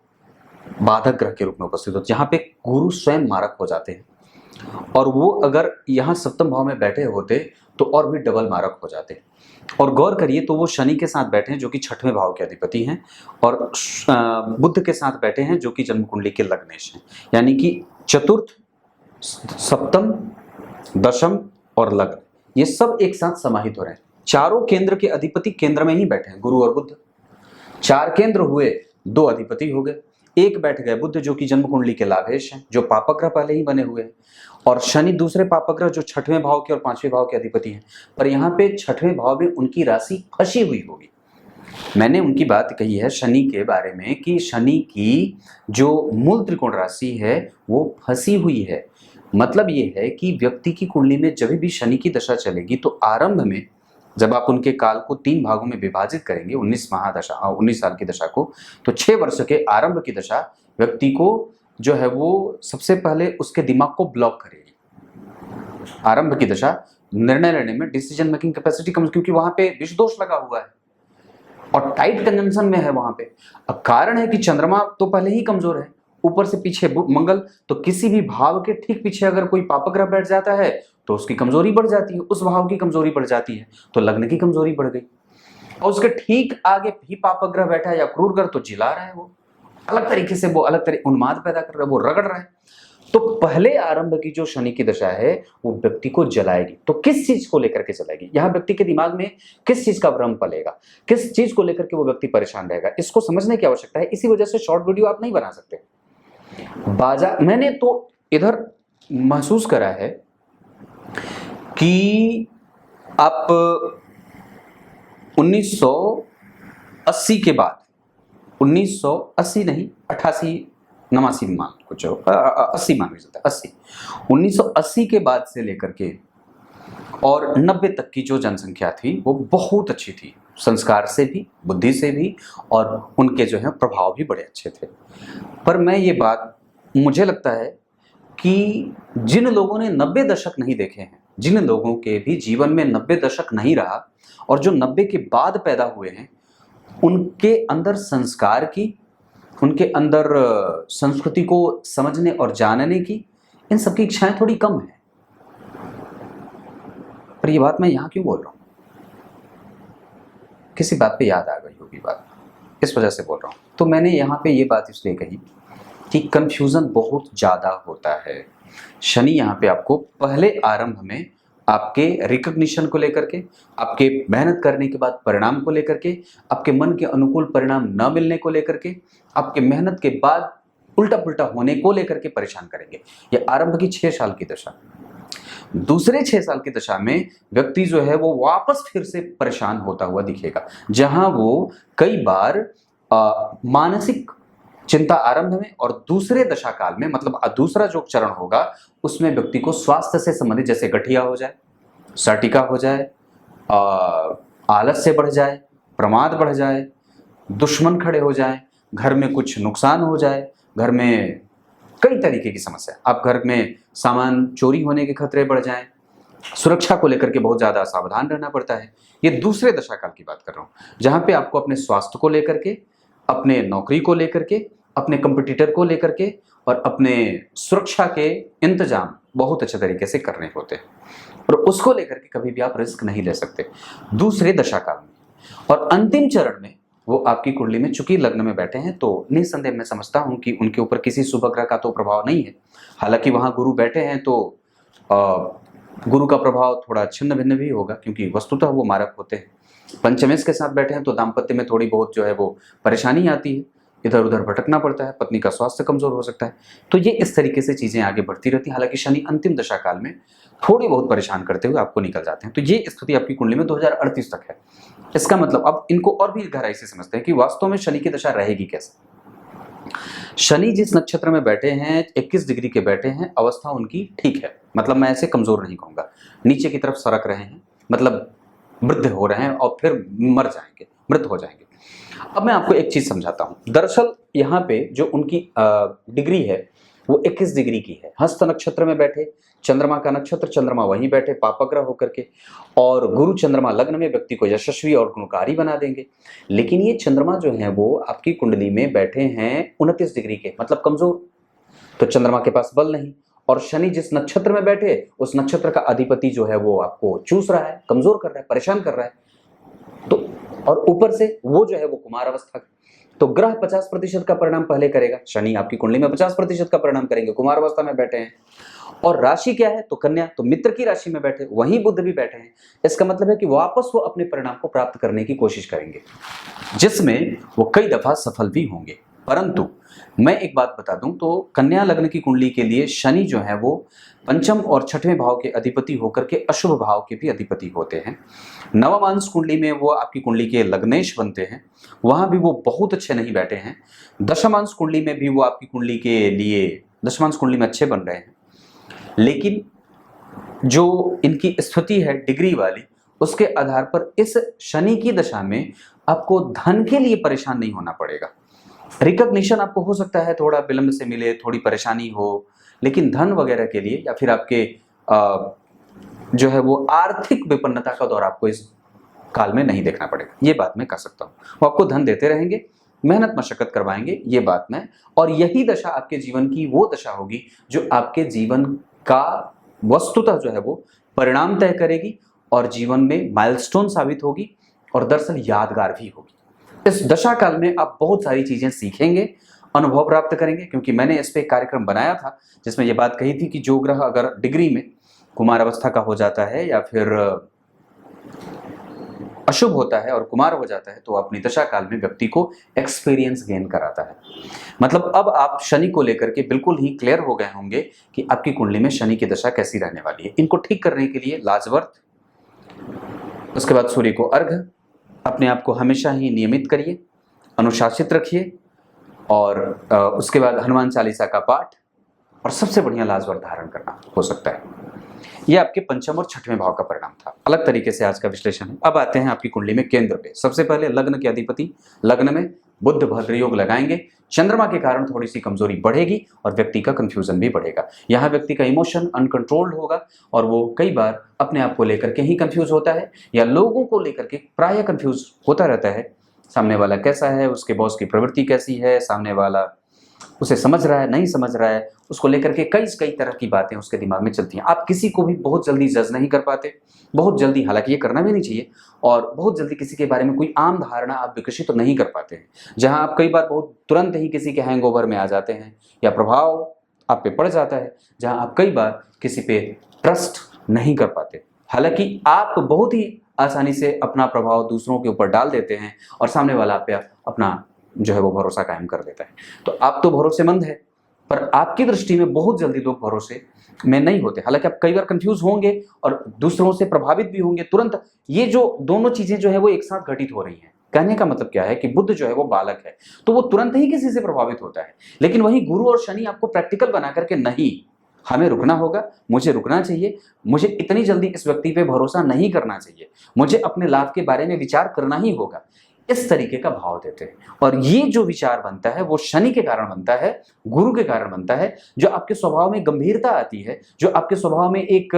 Speaker 1: बाधक ग्रह के रूप में उपस्थित होता है, जहां पे गुरु स्वयं मारक हो जाते हैं। और वो अगर यहाँ सप्तम भाव में बैठे होते तो और भी डबल मारक हो जाते। और गौर करिए तो वो शनि के साथ बैठे हैं जो कि छठवें भाव के अधिपति हैं, और बुध के साथ बैठे हैं जो कि जन्म कुंडली के लग्नेश हैं। यानी कि चतुर्थ, सप्तम, दशम और लग्न, ये सब एक साथ समाहित हो रहे हैं। चारों केंद्र के अधिपति केंद्र में ही बैठे हैं, गुरु और बुध। 4 केंद्र हुए, 2 अधिपति हो गए, एक बैठ गए बुध जो कि जन्म कुंडली के लाभेश हैं, जो पापक ग्रह पहले ही बने हुए हैं, और शनि दूसरे पापक ग्रह जो छठवें भाव के और 5वें भाव के अधिपति हैं। पर यहाँ पे छठवें भाव में उनकी राशि फंसी हुई होगी। मैंने उनकी बात कही है शनि के बारे में कि शनि की जो मूल त्रिकोण राशि है वो फंसी हुई है। मतलब ये है कि व्यक्ति की कुंडली में जब भी शनि की दशा चलेगी तो आरंभ में जब आप उनके काल को 3 भागों में विभाजित करेंगे, 19 साल की दशा को, तो 6 वर्ष के आरंभ की दशा व्यक्ति को जो है वो सबसे पहले उसके दिमाग को ब्लॉक करेगी। आरंभ की दशा निर्णय लेने में डिसीजन मेकिंग कैपेसिटी कम, क्योंकि वहां पे विष दोष लगा हुआ है और टाइट कंजंक्शन में है वहां पे। अब कारण है कि चंद्रमा तो पहले ही कमजोर है, ऊपर से पीछे मंगल, तो किसी भी भाव के ठीक पीछे अगर कोई पापक ग्रह बैठ जाता है तो उसकी कमजोरी बढ़ जाती है, उस भाव की कमजोरी बढ़ जाती है, तो लग्न की कमजोरी बढ़ गई। और उसके ठीक आगे भी पापक ग्रह बैठा है या क्रूर ग्रह, तो जिला रहा है, वो अलग तरीके से, वो अलग तरीके उन्माद पैदा कर रहा है, वो रगड़ रहा है। तो पहले आरंभ की जो शनि की दशा है वो व्यक्ति को जलाएगी। तो किस चीज को लेकर के जलाएगी, यहाँ व्यक्ति के दिमाग में किस चीज का भ्रम पलेगा, किस चीज को लेकर के वो व्यक्ति परेशान रहेगा, इसको समझने की आवश्यकता है। इसी वजह से शॉर्ट वीडियो आप नहीं बना सकते। मैंने तो इधर महसूस करा है कि आप 1980 के बाद, 1980 नहीं 88 89 मान कुछ 80 मान भी सकता है, 80 1980 के बाद से लेकर के और 90 तक की जो जनसंख्या थी वो बहुत अच्छी थी, संस्कार से भी, बुद्धि से भी, और उनके जो है प्रभाव भी बड़े अच्छे थे। पर मैं ये बात, मुझे लगता है कि जिन लोगों ने 90 दशक नहीं देखे हैं, जिन लोगों के भी जीवन में 90 दशक नहीं रहा और जो 90 के बाद पैदा हुए हैं, उनके अंदर संस्कार की, उनके अंदर संस्कृति को समझने और जानने की, इन सबकी इच्छाएं थोड़ी कम है। पर ये बात मैं यहाँ क्यों बोल रहा हूँ, किसी बात पे याद आ गई होगी बात, इस वजह से बोल रहा हूँ। तो मैंने यहाँ पे ये बात इसलिए कही कि कंफ्यूजन बहुत ज़्यादा होता है। शनि यहाँ पे आपको पहले आरंभ में आपके रिकग्निशन को लेकर के, आपके मेहनत करने के बाद परिणाम को लेकर के, आपके मन के अनुकूल परिणाम न मिलने को लेकर के, आपके मेहनत के बाद उल्टा पुल्टा होने को लेकर के परेशान करेंगे। ये आरंभ की 6 साल की दशा। दूसरे 6 साल की दशा में व्यक्ति जो है वो वापस फिर से परेशान होता हुआ दिखेगा, जहां वो कई बार मानसिक चिंता आरंभ में और दूसरे दशा काल में, मतलब दूसरा जो चरण होगा उसमें व्यक्ति को स्वास्थ्य से संबंधित, जैसे गठिया हो जाए, सटिका हो जाए, आलस्य बढ़ जाए, प्रमाद बढ़ जाए, दुश्मन खड़े हो जाए, घर में कुछ नुकसान हो जाए, घर में कई तरीके की समस्या, आप घर में सामान चोरी होने के खतरे बढ़ जाएं, सुरक्षा को लेकर के बहुत ज़्यादा सावधान रहना पड़ता है। ये दूसरे दशा काल की बात कर रहा हूँ, जहाँ पे आपको अपने स्वास्थ्य को लेकर के, अपने नौकरी को लेकर के, अपने कंपटीटर को लेकर के और अपने सुरक्षा के इंतजाम बहुत अच्छे तरीके से करने होते हैं, और उसको लेकर के कभी भी आप रिस्क नहीं ले सकते दूसरे दशा काल में। और अंतिम चरण में वो आपकी कुंडली में चूंकि लग्न में बैठे हैं, तो निसंदेह मैं समझता हूं कि उनके ऊपर किसी शुभ ग्रह का तो प्रभाव नहीं है। हालांकि वहां गुरु बैठे हैं तो गुरु का प्रभाव थोड़ा छिन्न भिन्न भी होगा, क्योंकि वस्तुतः वो मारक होते हैं। पंचमेश के साथ बैठे हैं तो दाम्पत्य में थोड़ी बहुत जो है वो परेशानी आती है, इधर उधर भटकना पड़ता है, पत्नी का स्वास्थ्य कमजोर हो सकता है। तो ये इस तरीके से चीजें आगे बढ़ती रहती हैं। हालांकि शनि अंतिम दशा काल में थोड़ी बहुत परेशान करते हुए आपको निकल जाते हैं। तो ये स्थिति आपकी कुंडली में 2038 तक है। इसका मतलब अब इनको और भी गहराई से समझते हैं कि वास्तव में शनि की दशा रहेगी कैसे। शनि जिस नक्षत्र में बैठे हैं, 21 डिग्री के बैठे हैं, अवस्था उनकी ठीक है, मतलब मैं ऐसे कमजोर नहीं कहूंगा, नीचे की तरफ सरक रहे हैं, मतलब वृद्ध हो रहे हैं और फिर मर जाएंगे, मृत हो जाएंगे। अब मैं आपको एक चीज समझाता हूं। दरअसल यहाँ पे जो उनकी डिग्री है वो 21 डिग्री की है। हस्त नक्षत्र में बैठे, चंद्रमा का नक्षत्र, चंद्रमा वहीं बैठे पापग्रह होकर के, और गुरु चंद्रमा लग्न में व्यक्ति को यशस्वी और गुणकारी बना देंगे। लेकिन ये चंद्रमा जो है वो आपकी कुंडली में बैठे हैं 29 डिग्री के, मतलब कमजोर। तो चंद्रमा के पास बल नहीं, और शनि जिस नक्षत्र में बैठे उस नक्षत्र का अधिपति जो है वो आपको चूस रहा है, कमजोर कर रहा है, परेशान कर रहा है। तो और ऊपर से वो जो है वो कुमार अवस्था, तो ग्रह 50% का परिणाम पहले करेगा। शनि आपकी कुंडली में 50% का परिणाम करेंगे, कुमार अवस्था में बैठे हैं। और राशि क्या है, तो कन्या, तो मित्र की राशि में बैठे, वहीं बुध भी बैठे हैं। इसका मतलब है कि वापस वो अपने परिणाम को प्राप्त करने की कोशिश करेंगे, जिसमें वो कई दफा सफल भी होंगे। परंतु मैं एक बात बता दूं तो कन्या लग्न की कुंडली के लिए शनि जो है वो पंचम और छठवें भाव के अधिपति होकर के अशुभ भाव के भी अधिपति होते हैं। नवमांश कुंडली में वो आपकी कुंडली के लग्नेश बनते हैं, वहां भी वो बहुत अच्छे नहीं बैठे हैं। दशमांश कुंडली में भी वो आपकी कुंडली के लिए दशमांश कुंडली में अच्छे बन रहे हैं, लेकिन जो इनकी स्थिति है डिग्री वाली, उसके आधार पर इस शनि की दशा में आपको धन के लिए परेशान नहीं होना पड़ेगा। रिकॉग्निशन आपको हो सकता है थोड़ा विलंब से मिले, थोड़ी परेशानी हो, लेकिन धन वगैरह के लिए या फिर आपके जो है वो आर्थिक विपन्नता का दौर आपको इस काल में नहीं देखना पड़ेगा। ये बात मैं कह सकता हूँ। वो आपको धन देते रहेंगे, मेहनत मशक्कत करवाएंगे, ये बात मैं, और यही दशा आपके जीवन की वो दशा होगी जो आपके जीवन का वस्तुतः जो है वो परिणाम तय करेगी और जीवन में माइलस्टोन साबित होगी और दरअसल यादगार भी होगी। इस दशा काल में आप बहुत सारी चीजें सीखेंगे, अनुभव प्राप्त करेंगे, क्योंकि मैंने इस पे एक कार्यक्रम बनाया था जिसमें यह बात कही थी कि जो ग्रह अगर डिग्री में कुमार अवस्था का हो जाता है या फिर अशुभ होता है और कुमार हो जाता है तो अपनी दशा काल में व्यक्ति को एक्सपीरियंस गेन कराता है। मतलब अब आप शनि को लेकर के बिल्कुल ही क्लियर हो गए होंगे कि आपकी कुंडली में शनि की दशा कैसी रहने वाली है। इनको ठीक करने के लिए लाजवर्त, उसके बाद सूर्य को अर्घ, अपने आप को हमेशा ही नियमित करिए, अनुशासित रखिए, और उसके बाद हनुमान चालीसा का पाठ, और सबसे बढ़िया लाजवर्त धारण करना हो सकता है। यह आपके पंचम और छठवें भाव का परिणाम था। अलग तरीके से आज का विश्लेषण है। अब आते हैं आपकी कुंडली में केंद्र पे। सबसे पहले लग्न के अधिपति, लग्न में बुध भद्र योग लगाएंगे। चंद्रमा के कारण थोड़ी सी कमजोरी बढ़ेगी और व्यक्ति का कंफ्यूजन भी बढ़ेगा। यहाँ व्यक्ति का इमोशन अनकंट्रोल्ड होगा और वो कई बार अपने आप को लेकर के ही कंफ्यूज होता है या लोगों को लेकर के प्राय कंफ्यूज होता रहता है। सामने वाला कैसा है, उसके बॉस की प्रवृत्ति कैसी है, सामने वाला उसे समझ रहा है नहीं समझ रहा है, उसको लेकर के कई तरह की बातें उसके दिमाग में चलती हैं। आप किसी को भी बहुत जल्दी जज नहीं कर पाते, बहुत जल्दी, हालांकि ये करना भी नहीं चाहिए, और बहुत जल्दी किसी के बारे में कोई आम धारणा आप विकसित तो नहीं कर पाते हैं। जहां आप कई बार बहुत तुरंत ही किसी के हैंगओवर में आ जाते हैं या प्रभाव आप पे पड़ जाता है, जहां आप कई बार किसी पे ट्रस्ट नहीं कर पाते। हालांकि आप बहुत ही आसानी से अपना प्रभाव दूसरों के ऊपर डाल देते हैं और सामने वाला आप पे अपना जो है वो भरोसा कायम कर देता है। तो आप तो भरोसेमंद है, पर आपकी दृष्टि में बहुत जल्दी लोग भरोसे में नहीं होते। हालांकि आप कई बार कंफ्यूज होंगे और दूसरों से प्रभावित भी होंगे तुरंत। ये जो दोनों चीजें जो है वो एक साथ घटित हो रही हैं। कहने का मतलब क्या है कि बुध जो है वो बालक है, तो वो तुरंत ही किसी से प्रभावित होता है, लेकिन वही गुरु और शनि आपको प्रैक्टिकल बना करके, नहीं, हमें रुकना होगा, मुझे रुकना चाहिए, मुझे इतनी जल्दी इस व्यक्ति पे भरोसा नहीं करना चाहिए, मुझे अपने लाभ के बारे में विचार करना ही होगा, इस तरीके का भाव देते हैं। और ये जो विचार बनता है वो शनि के कारण बनता है, गुरु के कारण बनता है, जो आपके स्वभाव में गंभीरता आती है, जो आपके स्वभाव में एक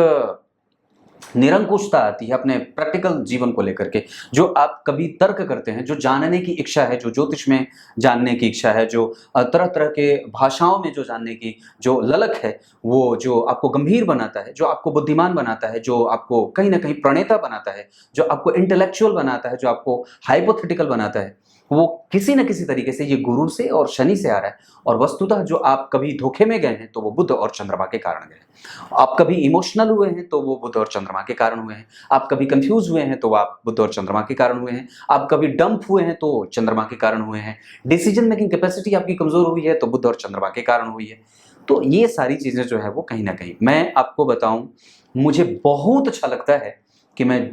Speaker 1: निरंकुशता आती है अपने प्रैक्टिकल जीवन को लेकर के, जो आप कभी तर्क करते हैं, जो जानने की इच्छा है, जो ज्योतिष में जानने की इच्छा है, जो तरह तरह के भाषाओं में जो जानने की जो ललक है, वो जो आपको गंभीर बनाता है, जो आपको बुद्धिमान बनाता है, जो आपको कहीं ना कहीं प्रणेता बनाता है, जो आपको इंटेलेक्चुअल बनाता है, जो आपको हाइपोथेटिकल बनाता है, वो किसी न किसी तरीके से ये गुरु से और शनि से आ रहा है। और वस्तुतः जो आप कभी धोखे में गए हैं तो वो बुध और चंद्रमा के कारण गए हैं। आप कभी इमोशनल हुए हैं तो वो बुध और चंद्रमा के कारण हुए हैं। आप कभी कंफ्यूज हुए हैं तो आप बुध और चंद्रमा के कारण हुए हैं। आप कभी डंप हुए हैं तो चंद्रमा के कारण हुए हैं। डिसीजन मेकिंग कैपेसिटी आपकी कमजोर हुई है तो बुध और चंद्रमा के कारण हुई है। तो ये सारी चीजें जो है वो कहीं ना कहीं, मैं आपको बताऊं, मुझे बहुत अच्छा लगता है कि मैं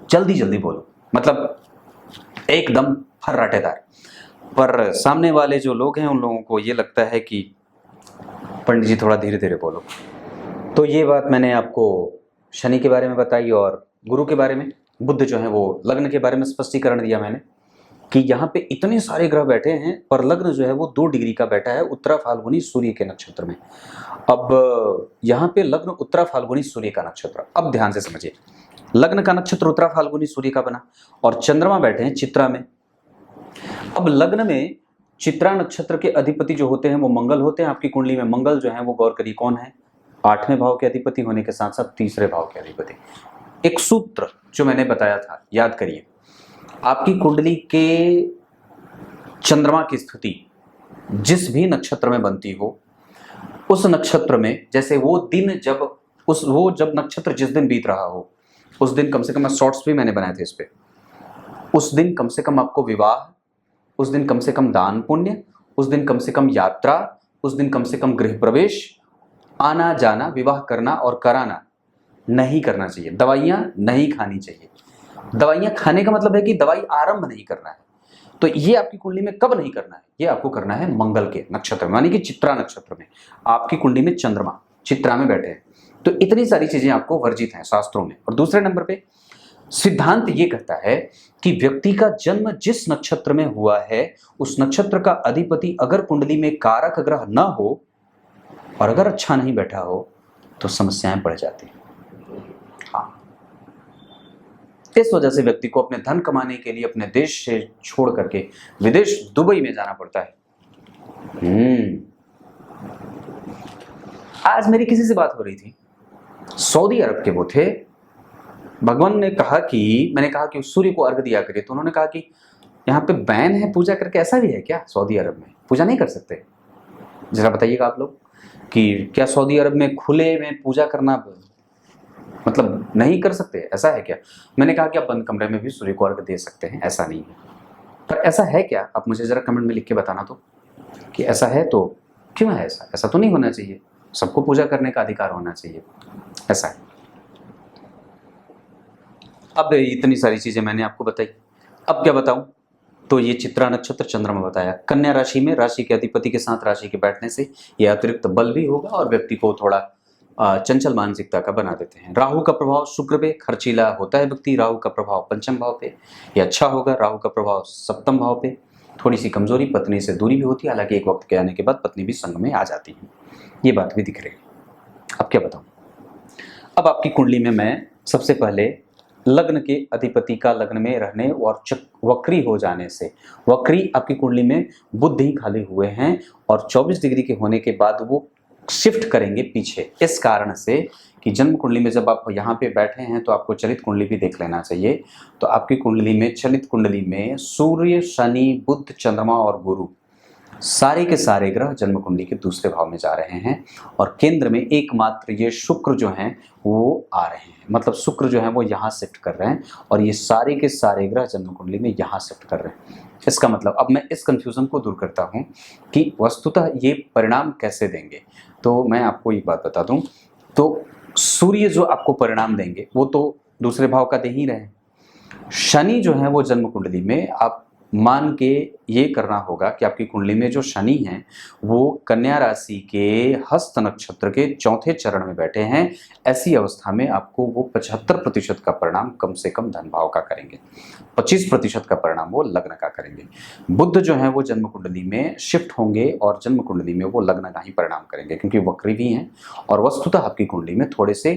Speaker 1: जल्दी जल्दी बोलूं, मतलब एकदम फर्राटेदार। पर सामने वाले जो लोग हैं उन लोगों को ये लगता है कि पंडित जी थोड़ा धीरे धीरे बोलो। तो ये बात मैंने आपको शनि के बारे में बताई और गुरु के बारे में, बुध जो है वो लग्न के बारे में स्पष्टीकरण दिया मैंने कि यहाँ पे इतने सारे ग्रह बैठे हैं पर लग्न जो है वो 2 डिग्री का बैठा है उत्तरा फाल्गुनी सूर्य के नक्षत्र में। अब यहाँ पे लग्न उत्तरा फाल्गुनी सूर्य का नक्षत्र, अब ध्यान से समझिए, लग्न का नक्षत्र उत्तरा फाल्गुनी सूर्य का बना और चंद्रमा बैठे हैं चित्रा में। अब लग्न में चित्रा नक्षत्र के अधिपति जो होते हैं वो मंगल होते हैं। आपकी कुंडली में मंगल जो है वो गौर करिए कौन है, 8वें भाव के अधिपति होने के साथ साथ 3रे भाव के अधिपति। एक सूत्र जो मैंने बताया था याद करिए, आपकी कुंडली के चंद्रमा की स्थिति जिस भी नक्षत्र में बनती हो, उस नक्षत्र में जैसे वो दिन जब जब नक्षत्र जिस दिन बीत रहा हो उस दिन कम से कम, शॉर्ट्स भी मैंने बनाए थे इस पे, उस दिन कम से कम आपको विवाह, उस दिन कम से कम दान पुण्य, उस दिन कम से कम यात्रा, उस दिन कम से कम गृह प्रवेश, आना जाना, विवाह करना और कराना नहीं करना चाहिए। दवाइयां नहीं खानी चाहिए। दवाइयां खाने का मतलब है कि दवाई आरंभ नहीं करना है। तो ये आपकी कुंडली में कब नहीं करना है, ये आपको करना है मंगल के नक्षत्र में, यानी कि चित्रा नक्षत्र में। आपकी कुंडली में चंद्रमा चित्रा में बैठे हैं तो इतनी सारी चीजें आपको वर्जित हैं शास्त्रों में। और दूसरे नंबर पे सिद्धांत ये कहता है कि व्यक्ति का जन्म जिस नक्षत्र में हुआ है उस नक्षत्र का अधिपति अगर कुंडली में कारक ग्रह न हो और अगर अच्छा नहीं बैठा हो तो समस्याएं बढ़ जाती हैं। हाँ, इस वजह से व्यक्ति को अपने धन कमाने के लिए अपने देश से छोड़ करके विदेश दुबई में जाना पड़ता है। आज मेरी किसी से बात हो रही थी, सऊदी अरब के वो थे। भगवान ने कहा कि, मैंने कहा कि सूर्य को अर्घ दिया करिए, तो उन्होंने कहा कि यहाँ पे बैन है पूजा करके, ऐसा भी है क्या? सऊदी अरब में पूजा नहीं कर सकते? जरा बताइएगा आप लोग कि क्या सऊदी अरब में खुले में पूजा करना मतलब नहीं कर सकते, ऐसा है क्या? मैंने कहा कि आप बंद कमरे में भी सूर्य को अर्घ दे सकते हैं, ऐसा नहीं है। पर ऐसा है क्या? आप मुझे जरा कमेंट में लिख के बताना तो कि ऐसा है तो क्यों है ऐसा? ऐसा तो नहीं होना चाहिए, सबको पूजा करने का अधिकार होना चाहिए, ऐसा है। अब इतनी सारी चीजें मैंने आपको बताई, अब क्या बताऊं? तो ये चित्रा नक्षत्र चंद्रमा बताया, कन्या राशि में राशि के अधिपति के साथ राशि के बैठने से ये अतिरिक्त बल भी होगा और व्यक्ति को थोड़ा चंचल मानसिकता का बना देते हैं। राहु का प्रभाव शुक्र पे, खर्चीला होता है व्यक्ति। राहु का प्रभाव पंचम भाव पे, ये अच्छा होगा। राहु का प्रभाव सप्तम भाव पे, थोड़ी सी कमजोरी, पत्नी से दूरी भी होती है, हालांकि एक वक्त के आने के बाद पत्नी भी संग में आ जाती है, ये बात भी दिख रही है। अब क्या बताऊं? अब आपकी कुंडली में मैं सबसे पहले लग्न के अधिपति का लग्न में रहने और वक्री हो जाने से, वक्री आपकी कुंडली में बुध ही खाली हुए हैं और 24 डिग्री के होने के बाद वो शिफ्ट करेंगे पीछे, इस कारण से कि जन्म कुंडली में जब आप यहाँ पे बैठे हैं तो आपको चलित कुंडली भी देख लेना चाहिए। तो आपकी कुंडली में, चलित कुंडली में सूर्य, शनि, बुध, चंद्रमा और गुरु सारे के सारे ग्रह जन्म कुंडली के दूसरे भाव में जा रहे हैं और केंद्र में एकमात्र ये शुक्र जो हैं वो आ रहे हैं, मतलब शुक्र जो है वो यहाँ शिफ्ट कर रहे हैं और ये सारे के सारे ग्रह जन्म कुंडली में यहाँ शिफ्ट कर रहे हैं। इसका मतलब, अब मैं इस कंफ्यूजन को दूर करता हूँ कि वस्तुतः ये परिणाम कैसे देंगे। तो मैं आपको एक बात बता दूं, तो सूर्य जो आपको परिणाम देंगे वो तो दूसरे भाव का दे ही रहे हैं। शनि जो है वो जन्म कुंडली में आप मान के ये करना होगा कि आपकी कुंडली में जो शनि हैं वो कन्या राशि के हस्त नक्षत्र के 4थे चरण में बैठे हैं। ऐसी अवस्था में आपको वो 75% का परिणाम कम से कम धन भाव का करेंगे, 25% का परिणाम वो लग्न का करेंगे। बुध जो है वो जन्म कुंडली में शिफ्ट होंगे और जन्म कुंडली में वो लग्न का ही परिणाम करेंगे क्योंकि वक्री भी हैं और वस्तुतः आपकी कुंडली में थोड़े से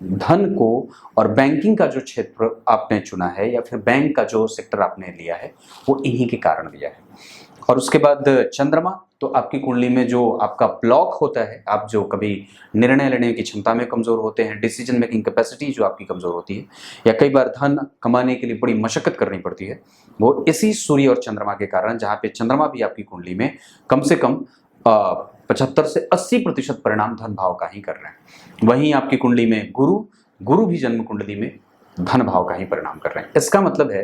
Speaker 1: धन को और बैंकिंग का जो क्षेत्र आपने चुना है या फिर बैंक का जो सेक्टर आपने लिया है वो इन्हीं के कारण लिया है। और उसके बाद चंद्रमा, तो आपकी कुंडली में जो आपका ब्लॉक होता है, आप जो कभी निर्णय लेने की क्षमता में कमजोर होते हैं, डिसीजन मेकिंग कैपेसिटी जो आपकी कमजोर होती है, या कई बार धन कमाने के लिए बड़ी मशक्कत करनी पड़ती है, वो इसी सूर्य और चंद्रमा के कारण, जहाँ पे चंद्रमा भी आपकी कुंडली में कम से कम 75 से 80% परिणाम धन भाव का ही कर रहे हैं। वहीं आपकी कुंडली में गुरु भी जन्म कुंडली में धन भाव का ही परिणाम कर रहे हैं। इसका मतलब है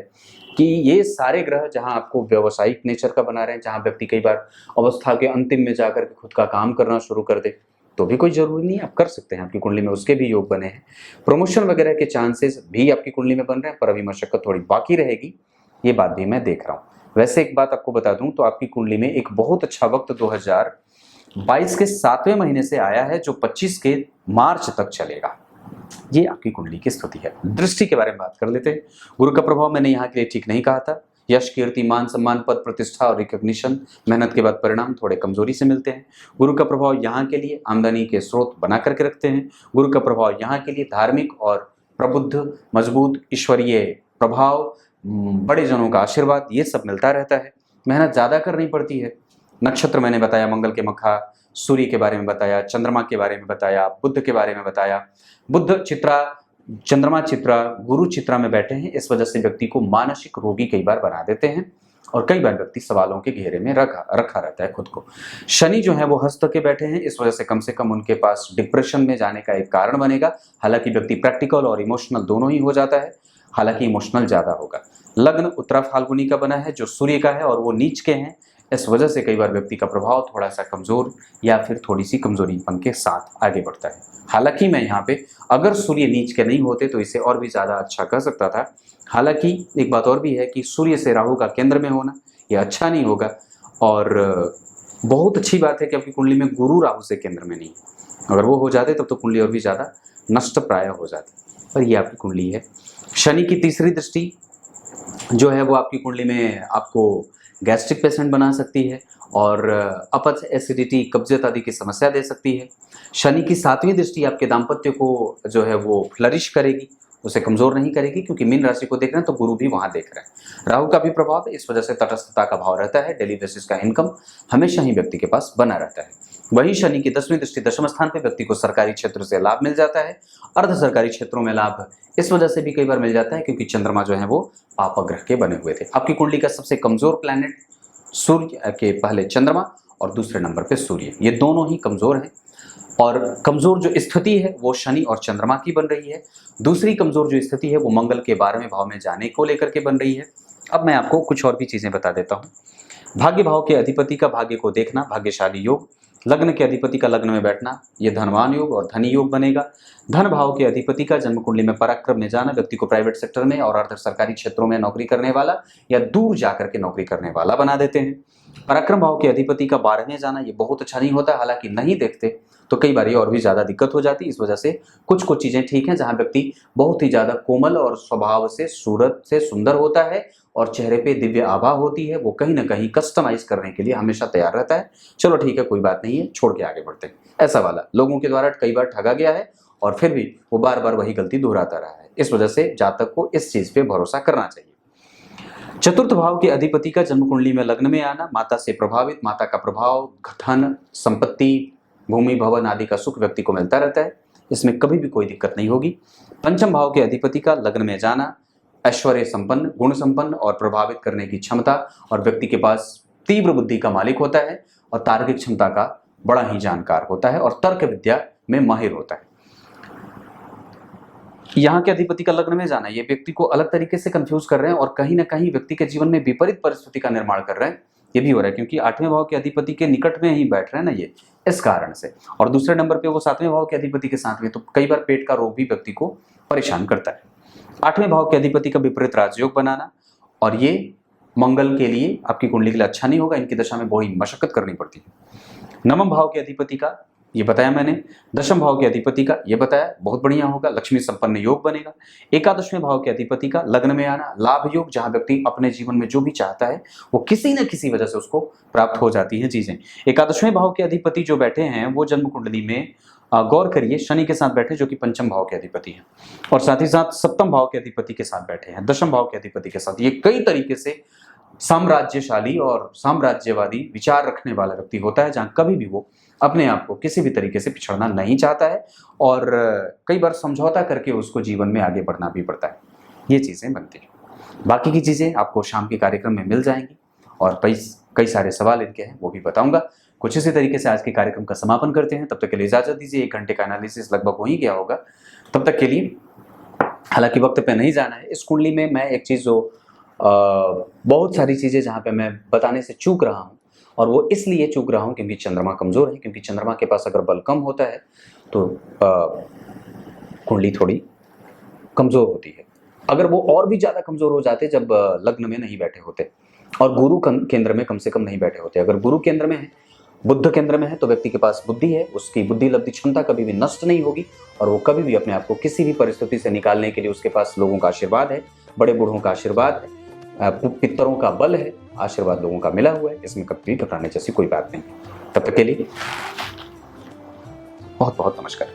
Speaker 1: कि ये सारे ग्रह जहां आपको व्यवसायिक नेचर का बना रहे हैं, जहां व्यक्ति कई बार अवस्था के अंतिम में जाकर के खुद का काम करना शुरू कर दे, तो भी कोई जरूरी नहीं, आप कर सकते हैं। आपकी कुंडली में उसके भी योग बने हैं। प्रमोशन वगैरह के चांसेस भी आपकी कुंडली में बन रहे हैं, पर अभी मशक्कत थोड़ी बाकी रहेगी, ये बात भी मैं देख रहा हूँ। वैसे एक बात आपको बता दूं तो आपकी कुंडली में एक बहुत अच्छा वक्त 2022 के 7वें महीने से आया है, जो 25 के मार्च तक चलेगा। ये आपकी कुंडली की स्थिति है। दृष्टि के बारे में बात कर लेते हैं। गुरु का प्रभाव मैंने यहाँ के लिए ठीक नहीं कहा था। यश, कीर्ति, मान सम्मान, पद प्रतिष्ठा और रिकॉग्निशन, मेहनत के बाद परिणाम थोड़े कमजोरी से मिलते हैं। गुरु का प्रभाव यहाँ के लिए आमदनी के स्रोत बना करके रखते हैं। गुरु का प्रभाव यहाँ के लिए धार्मिक और प्रबुद्ध, मजबूत, ईश्वरीय प्रभाव, बड़े जनों का आशीर्वाद, ये सब मिलता रहता है। मेहनत ज्यादा करनी पड़ती है। नक्षत्र मैंने बताया, मंगल के मखा, सूर्य के बारे में बताया, चंद्रमा के बारे में बताया, बुध के बारे में बताया। बुध चित्रा, चंद्रमा चित्रा, गुरु चित्रा में बैठे हैं, इस वजह से व्यक्ति को मानसिक रोगी कई बार बना देते हैं और कई बार व्यक्ति सवालों के घेरे में रखा रहता है खुद को। शनि जो है वो हस्त के बैठे हैं, इस वजह से कम उनके पास डिप्रेशन में जाने का एक कारण बनेगा। हालांकि व्यक्ति प्रैक्टिकल और इमोशनल दोनों ही हो जाता है, हालांकि इमोशनल ज्यादा होगा। लग्न उत्तरा फाल्गुनी का बना है, जो सूर्य का है, और वो नीच के हैं, इस वजह से कई बार व्यक्ति का प्रभाव थोड़ा सा कमजोर या फिर थोड़ी सी कमजोरीपन के साथ आगे बढ़ता है। हालांकि मैं यहाँ पे अगर सूर्य नीच के नहीं होते तो इसे और भी ज्यादा अच्छा कर सकता था। हालांकि एक बात और भी है कि सूर्य से राहु का केंद्र में होना यह अच्छा नहीं होगा, और बहुत अच्छी बात है कि आपकी कुंडली में गुरु राहु से केंद्र में नहीं है। अगर वो हो जाते तब तो कुंडली और भी ज्यादा नष्ट प्राय हो जाती, पर ये आपकी कुंडली है। शनि की तीसरी दृष्टि जो है वो आपकी कुंडली में आपको गैस्ट्रिक पेशेंट बना सकती है और अपच, एसिडिटी, कब्जियत आदि की समस्या दे सकती है। शनि की 7वीं दृष्टि आपके दाम्पत्य को जो है वो फ्लरिश करेगी, उसे कमजोर नहीं करेगी, क्योंकि मीन राशि को देख रहे हैं तो गुरु भी वहां देख रहे हैं। राहु का भी प्रभाव है, इस वजह से तटस्थता का भाव रहता है। डेली बेसिस का इनकम हमेशा ही व्यक्ति के पास बना रहता है। वही शनि की 10वीं दृष्टि दशम स्थान पे व्यक्ति को सरकारी क्षेत्र से लाभ मिल जाता है। अर्ध सरकारी क्षेत्रों में लाभ इस वजह से भी कई बार मिल जाता है क्योंकि चंद्रमा जो है वो पाप ग्रह के बने हुए थे। आपकी कुंडली का सबसे कमजोर प्लैनेट सूर्य के पहले चंद्रमा और दूसरे नंबर पे सूर्य, ये दोनों ही कमजोर हैं। और कमजोर जो स्थिति है वो शनि और चंद्रमा की बन रही है। दूसरी कमजोर जो स्थिति है वो मंगल के 12वें भाव में जाने को लेकर के बन रही है। अब मैं आपको कुछ और भी चीजें बता देता हूँ। भाग्य भाव के अधिपति का भाग्य को देखना, भाग्यशाली योग। लग्न के अधिपति का लग्न में बैठना, ये धनवान योग और धनी योग बनेगा। धन भाव के अधिपति का जन्म कुंडली में पराक्रम में जाना व्यक्ति को प्राइवेट सेक्टर में और अर्ध सरकारी क्षेत्रों में नौकरी करने वाला या दूर जाकर के नौकरी करने वाला बना देते हैं। पराक्रम भाव के अधिपति का 12वें जाना ये बहुत अच्छा नहीं होता, हालांकि नहीं देखते तो कई बार ये और भी ज्यादा दिक्कत हो जाती है। इस वजह से कुछ कुछ चीजें ठीक हैं, जहां व्यक्ति बहुत ही ज्यादा कोमल और स्वभाव से सूरत से सुंदर होता है और चेहरे पे दिव्य आभा होती है, वो कहीं ना कहीं कस्टमाइज करने के लिए हमेशा तैयार रहता है। चलो ठीक है, कोई बात नहीं है, छोड़ के आगे बढ़ते हैं। ऐसा वाला लोगों के द्वारा कई बार ठगा गया है और फिर भी वो बार बार वही गलती दोहराता रहा है। इस वजह से जातक को इस चीज पे भरोसा करना चाहिए। चतुर्थ भाव के अधिपति का जन्म कुंडली में लग्न में आना, माता से प्रभावित, माता का प्रभाव, धन, संपत्ति, भूमि, भवन आदि का सुख व्यक्ति को मिलता रहता है, इसमें कभी भी कोई दिक्कत नहीं होगी। पंचम भाव के अधिपति का लग्न में जाना, ऐश्वर्य संपन्न, गुण संपन्न और प्रभावित करने की क्षमता, और व्यक्ति के पास तीव्र बुद्धि का मालिक होता है और तार्किक क्षमता का बड़ा ही जानकार होता है और तर्क विद्या में माहिर होता है। यहाँ के अधिपति का लग्न में जाना ये व्यक्ति को अलग तरीके से कंफ्यूज कर रहे हैं और कहीं ना कहीं व्यक्ति के जीवन में विपरीत परिस्थिति का निर्माण कर रहे हैं। ये भी हो रहा है क्योंकि 8वें भाव के अधिपति के निकट में ही बैठ रहे हैं ना ये, इस कारण से। और दूसरे नंबर पे वो 7वें भाव के अधिपति के साथ में, तो कई बार पेट का रोग भी व्यक्ति को परेशान करता है। 8वें भाव के अधिपति का विपरीत राजयोग बनाना, और ये मंगल के लिए आपकी कुंडली के लिए अच्छा नहीं होगा, इनकी दशा में बड़ी मशक्कत करनी पड़ती है। नवम भाव के अधिपति का ये बताया मैंने। दशम भाव के अधिपति का ये बताया, बहुत बढ़िया होगा, लक्ष्मी संपन्न योग बनेगा। एकादशवें भाव के अधिपति का लग्न में आना, लाभ योग, जहां व्यक्ति अपने जीवन में जो भी चाहता है वो किसी न किसी वजह से उसको प्राप्त हो जाती हैं चीजें। एकादशवें भाव के अधिपति जो बैठे हैं वो जन्म कुंडली में गौर करिए शनि के साथ बैठे, जो कि पंचम भाव के अधिपति हैं, और साथ ही साथ सप्तम भाव के अधिपति के साथ बैठे हैं, दशम भाव के अधिपति के साथ। ये कई तरीके से साम्राज्यशाली और साम्राज्यवादी विचार रखने वाला व्यक्ति होता है, जहां कभी भी वो अपने आप को किसी भी तरीके से पिछड़ना नहीं चाहता है, और कई बार समझौता करके उसको जीवन में आगे बढ़ना भी पड़ता है। ये चीजें बनती हैं। बाकी की चीजें आपको शाम के कार्यक्रम में मिल जाएंगी, और कई सारे सवाल इनके हैं वो भी बताऊंगा। कुछ इसी तरीके से आज के कार्यक्रम का समापन करते हैं। तब तक के लिए इजाजत दीजिए। 1 घंटे का एनालिसिस लगभग हो ही गया होगा। तब तक के लिए, हालांकि वक्त पे नहीं जाना है, इस कुंडली में मैं एक चीज जो बहुत सारी चीजें जहां पे मैं बताने से चूक रहा हूं, और वो इसलिए चूक रहा हूं क्योंकि चंद्रमा कमजोर है। क्योंकि चंद्रमा के पास अगर बल कम होता है तो कुंडली थोड़ी कमजोर होती है। अगर वो और भी ज्यादा कमजोर हो जाते जब लग्न में नहीं बैठे होते, और गुरु केंद्र में कम से कम नहीं बैठे होते। अगर गुरु केंद्र में है, बुद्ध केंद्र में है, तो व्यक्ति के पास बुद्धि है, उसकी बुद्धि लब्धि क्षमता कभी भी नष्ट नहीं होगी, और वो कभी भी अपने आप को किसी भी परिस्थिति से निकालने के लिए उसके पास लोगों का आशीर्वाद है, बड़े बूढ़ों का आशीर्वाद है, पितरों का बल है, आशीर्वाद लोगों का मिला हुआ है। इसमें कभी भी घबराने जैसी कोई बात नहीं। तब तक के लिए बहुत बहुत नमस्कार।